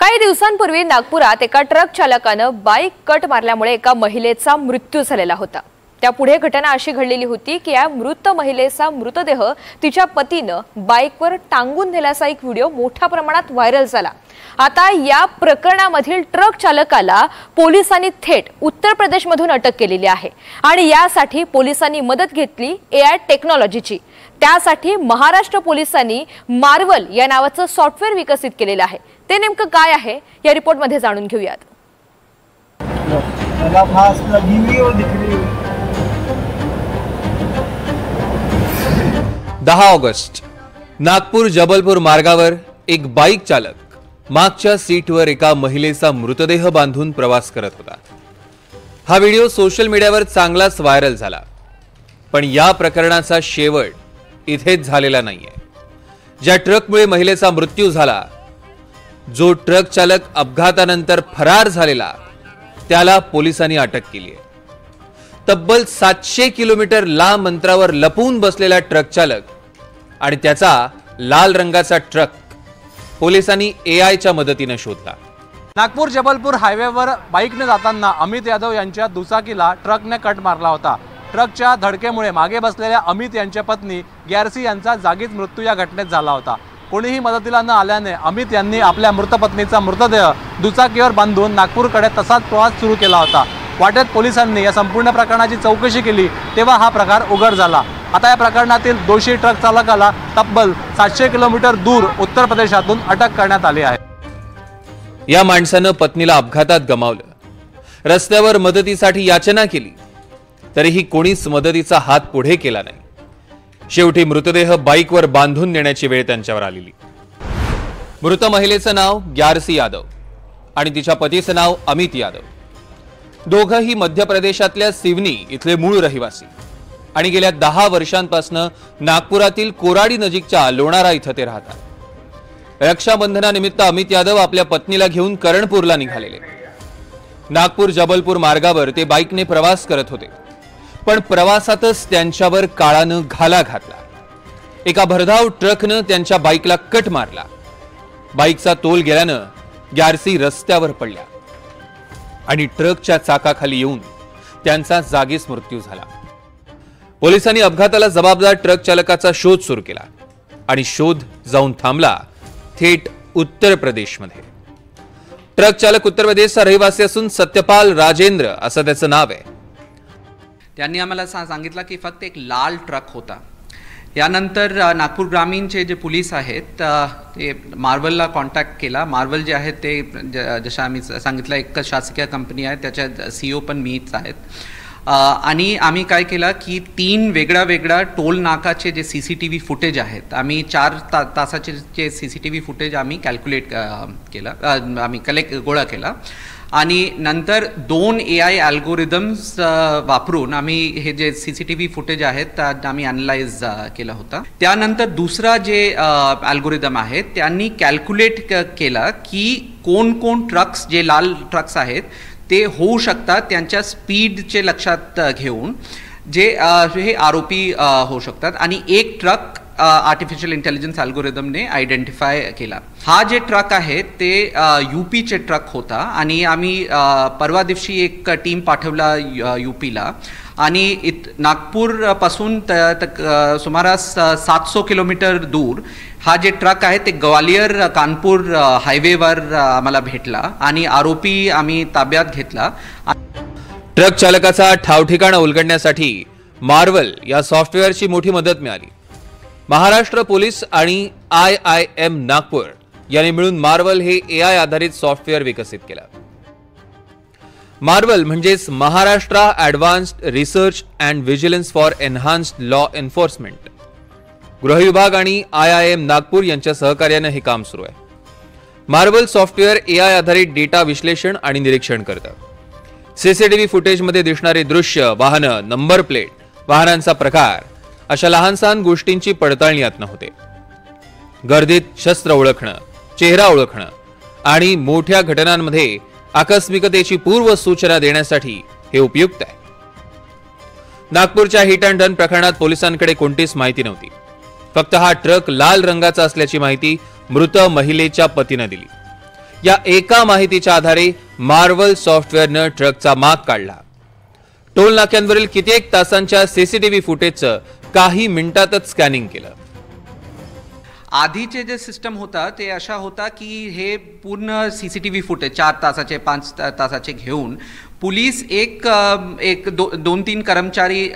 काही दिवसांपूर्वी नागपुरात एका ट्रक चालकानं बाईक कट मारल्यामुळे एका महिलेचा मृत्यू झालेला होता। त्यापुढे घटना अशी घडलेली होती की या मृत महिलेचा मृतदेह तिच्या पतीनं बाईकवर टांगून नेल्याचा एक व्हिडिओ मोठ्या प्रमाणात व्हायरल झाला। आता या प्रकरणामधील ट्रक चालकाला पोलिसांनी थेट उत्तर प्रदेशमधून अटक केलेली आहे आणि यासाठी पोलिसांनी मदत घेतली एआय टेक्नॉलॉजीची। त्यासाठी महाराष्ट्र पोलिसांनी मार्वल या नावाचं सॉफ्टवेअर विकसित केलेलं आहे। ते नेमकं काय आहे या रिपोर्टमध्ये जाणून घेऊयात। 10 ऑगस्ट नागपूर जबलपूर मार्गावर एक बाईक चालक मागच्या सीटवर एका महिलेचा मृतदेह बांधून प्रवास करत होता। हा व्हिडिओ सोशल मीडियावर चांगलाच व्हायरल झाला, पण या प्रकरणाचा शेवट इथेच झालेला नाहीये। ज्या ट्रकमुळे महिलेचा मृत्यू झाला, जो ट्रक चालक अपघातानंतर फरार झालेला, त्याला पोलिसांनी अटक केली आहे। तब्बल 700 किलोमीटर लांब अंतरावर लपून बसलेला ट्रक चालक आणि त्याचा लाल रंगाचा ट्रक पोलिसांनी एआयच्या मदतीने शोधला। नागपूर जबलपूर हायवेवर बाईकने जाताना अमित यादव यांच्या दुचाकीला ट्रकने कट मारला होता। ट्रकच्या धडकेमुळे मागे बसलेल्या अमित यांच्या पत्नी ग्यारसी यांचा जागीच मृत्यू या घटनेत झाला होता। कोणीही मदतीला न आल्याने अमित यांनी आपल्या मृत पत्नीचा मृतदेह दुचाकीवर बांधून नागपूरकडे तसाच प्रवास सुरू केला होता। वाटेत पोलिसांनी या संपूर्ण प्रकरणाची चौकशी केली तेव्हा हा प्रकार उघड झाला। आता या प्रकरणातील दोषी ट्रक चालकाला तब्बल 700 किलोमीटर दूर उत्तर प्रदेशातून अटक करण्यात आली आहे। या माणसानं पत्नीला अपघातात गमावलं, रस्त्यावर मदतीसाठी याचना केली, तरीही कोणीच मदतीचा हात पुढे केला नाही। शेवटी मृतदेह बाईकवर बांधून नेण्याची वेळ त्यांच्यावर आलेली। मृत महिलेचं नाव ग्यारसी यादव आणि तिच्या पतीचं नाव अमित यादव। दोघंही मध्य प्रदेशातल्या सिवनी इथले मूळ रहिवासी आणि गेल्या 10 वर्षांपासून नागपुरातील कोराडी नजीकच्या लोणारा इथं ते राहतात। रक्षाबंधनानिमित्त अमित यादव आपल्या पत्नीला घेऊन करणपूरला निघालेले। नागपूर जबलपूर मार्गावर ते बाईकने प्रवास करत होते, पण प्रवासातच त्यांच्यावर काळानं घाला घातला। एका भरधाव ट्रकनं त्यांच्या बाईकला कट मारला। बाईकचा तोल गेल्यानं ग्यारसी रस्त्यावर पडल्या आणि ट्रकच्या चाकाखाली येऊन त्यांचा जागीच मृत्यू झाला। पोलिसांनी अपघाताला जबाबदार ट्रक चालकाचा शोध सुरू केला आणि शोध जाऊन थांबला थेट उत्तर प्रदेशमध्ये। ट्रक चालक उत्तर प्रदेशचा रहिवासी असून सत्यपाल राजेंद्र असं त्याचं नाव आहे। त्यांनी आम्हाला सांगितलं की फक्त एक लाल ट्रक होता। यानंतर नागपूर ग्रामीणचे जे पोलीस आहेत ते मार्वलला कॉन्टॅक्ट केला। मार्वल जे आहेत ते जसं आम्ही सांगितलं एक शासकीय कंपनी आहे, त्याच्या सीईओ पण मीच आहेत। आणि आम्ही काय केलं की 3 वेगळ्या टोल नाकाचे जे CCTV फुटेज आहेत, आम्ही 4 तासाचे जे CCTV फुटेज आम्ही कॅल्क्युलेट केलं, आम्ही गोळा केला आणि नंतर 2 AI अल्गोरिदम्स वापरून आम्ही हे जे CCTV फुटेज आहेत आम्ही अॅनलाइज केला होता। त्यानंतर दुसरा जे अल्गोरिदम आहे त्यांनी कॅल्क्युलेट केला की कोण ट्रक्स जे लाल ट्रक्स आहेत ते होऊ शकतात त्यांच्या स्पीडचे लक्षात घेऊन जे हे आरोपी होऊ शकतात आणि एक ट्रक आर्टिफिशियल इंटेलिजन्स अल्गोरिदमने आयडेंटिफाय केला। हा जे ट्रक आहे ते यूपीचे ट्रक होता आणि आम्ही परवा दिवशी एक टीम पाठवला यूपीला आणि नागपूर पासून सुमारास 700 किलोमीटर दूर हा जे ट्रक आहे ते ग्वालियर कानपूर हायवेवर आम्हाला भेटला आणि आरोपी आम्ही ताब्यात घेतला। ट्रक चालकाचा ठावठिकाणा उलगडण्यासाठी मार्वल या सॉफ्टवेअरची मोठी मदत मिळाली। महाराष्ट्र पोलीस आणि IIM नागपूर यांनी मिळून मार्वल हे AI आधारित सॉफ्टवेअर विकसित केलं। मार्वल म्हणजेच Maharashtra advanced research and vigilance for enhanced law enforcement. गृह विभाग आणि IIM नागपूर यांच्या सहकार्याने हे काम सुरू आहे। मार्वल सॉफ्टवेअर AI आधारित डेटा विश्लेषण आणि निरीक्षण करतं। CCTV फुटेजमध्ये दिसणारे दृश्य, वाहनं, नंबर प्लेट, वाहनांचा प्रकार अशा लहान-सहान गोष्टींची पडताळणी यातनं होते। गर्दीत शस्त्र ओळखणं, चेहरा ओळखणं आणि मोठ्या घटनांमध्ये आकस्मिकतेची पूर्व सूचना देण्यासाठी हे उपयुक्त आहे। नागपूरच्या हिट अँड रन प्रकरणात पोलिसांकडे कोणतीच माहिती नव्हती। फक्त हा ट्रक लाल रंगाचा असल्याची माहिती मृत महिलेच्या पतीने दिली। या एका माहितीच्या आधारे मार्वल सॉफ्टवेअरनं ट्रकचा माग काढला. टोल नाक्यांवरील कित्येक तासांच्या सीसीटीव्ही फुटेजचं काही मिनिटातच स्कॅनिंग केलं. आधीचे जे सिस्टम होता ते अशा होता की हे पूर्ण सीसीटीव्ही फुटेज 4 तासाचे 5 तासाचे घेऊन पोलीस एक 2-3 कर्मचारी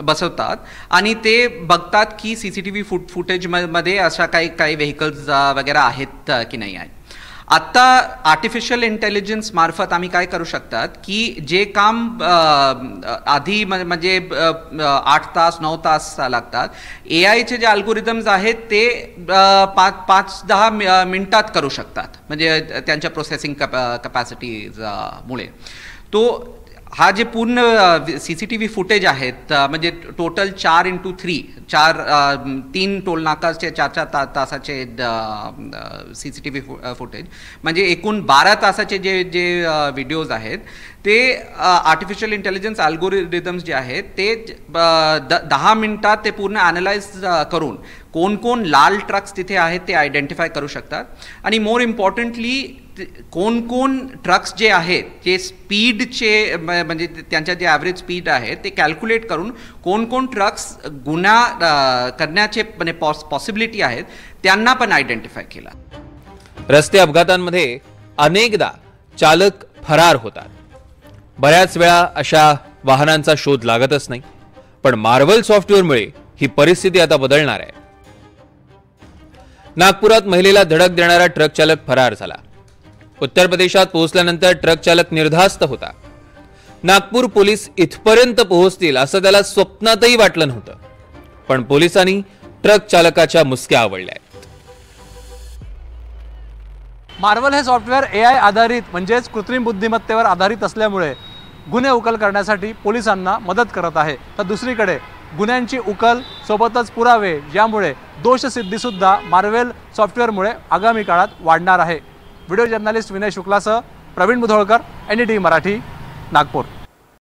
बसवतात आणि ते बघतात की सीसीटीव्ही फुटेजमध्ये अशा काही व्हेकल्स वगैरे आहेत की नाही आहेत. आत्ता आर्टिफिशियल इंटेलिजन्स मार्फत आम्ही काय करू शकतात की जे काम आधी म्हणजे 8 तास 9 तास लागतात, AI चे जे अल्गोरिदम्स आहेत ते 5-10 मिनिटात करू शकतात, म्हणजे त्यांच्या प्रोसेसिंग कॅपॅसिटीज मुळे. तो हा जे पूर्ण सीसीटीव्ही फुटेज आहेत म्हणजे टोटल 4x3 टोल नाकाचे 4 तासाचे सीसीटीव्ही फुटेज, म्हणजे एकूण 12 तासाचे जे व्हिडिओज आहेत ते आर्टिफिशियल इंटेलिजन्स अल्गोरिदम्स जे आहेत ते 10 मिनिटात ते पूर्ण ॲनालाइज करून कोण लाल ट्रक्स तिथे आहेत ते आयडेंटिफाय करू शकतात. आणि मोर इम्पॉर्टंटली कोण ट्रक्स जे आहेत जे स्पीडचे म्हणजे त्यांच्या जे ॲव्हरेज स्पीड आहे ते कॅल्क्युलेट करून कोण ट्रक्स गुन्हा करण्याचे म्हणजे पॉसिबिलिटी आहेत त्यांना पण आयडेंटिफाय केला. रस्ते अपघातांमध्ये अनेकदा चालक फरार होतात. बऱ्याच वेळा अशा वाहनांचा शोध लागतच नाही. पण मार्वल सॉफ्टवेअरमुळे ही परिस्थिती आता बदलणार आहे. नागपुरात महिलेला धडक देणारा ट्रक चालक फरार झाला. उत्तर प्रदेशात पोहोचल्यानंतर ट्रक चालक निर्धास्त होता. नागपूर पोलीस इथपर्यंत पोहोचतील असं त्याला स्वप्नातही वाटलं नव्हतं. पण पोलिसांनी ट्रक चालकाच्या मुसक्या आवळल्या. मार्वल हे सॉफ्टवेअर AI आधारित म्हणजेच कृत्रिम बुद्धिमत्तेवर आधारित असल्यामुळे गुन्हे उकल करण्यासाठी पोलिसांना मदत करत आहे. तर दुसरीकडे गुन्ह्यांची उकल सोबतच पुरावे यामुळे दोषसिद्धीसुद्धा मार्वेल सॉफ्टवेअरमुळे आगामी काळात वाढणार आहे. व्हिडिओ जर्नलिस्ट विनय शुक्लासह प्रवीण मुधोळकर, NDTV मराठी, नागपूर.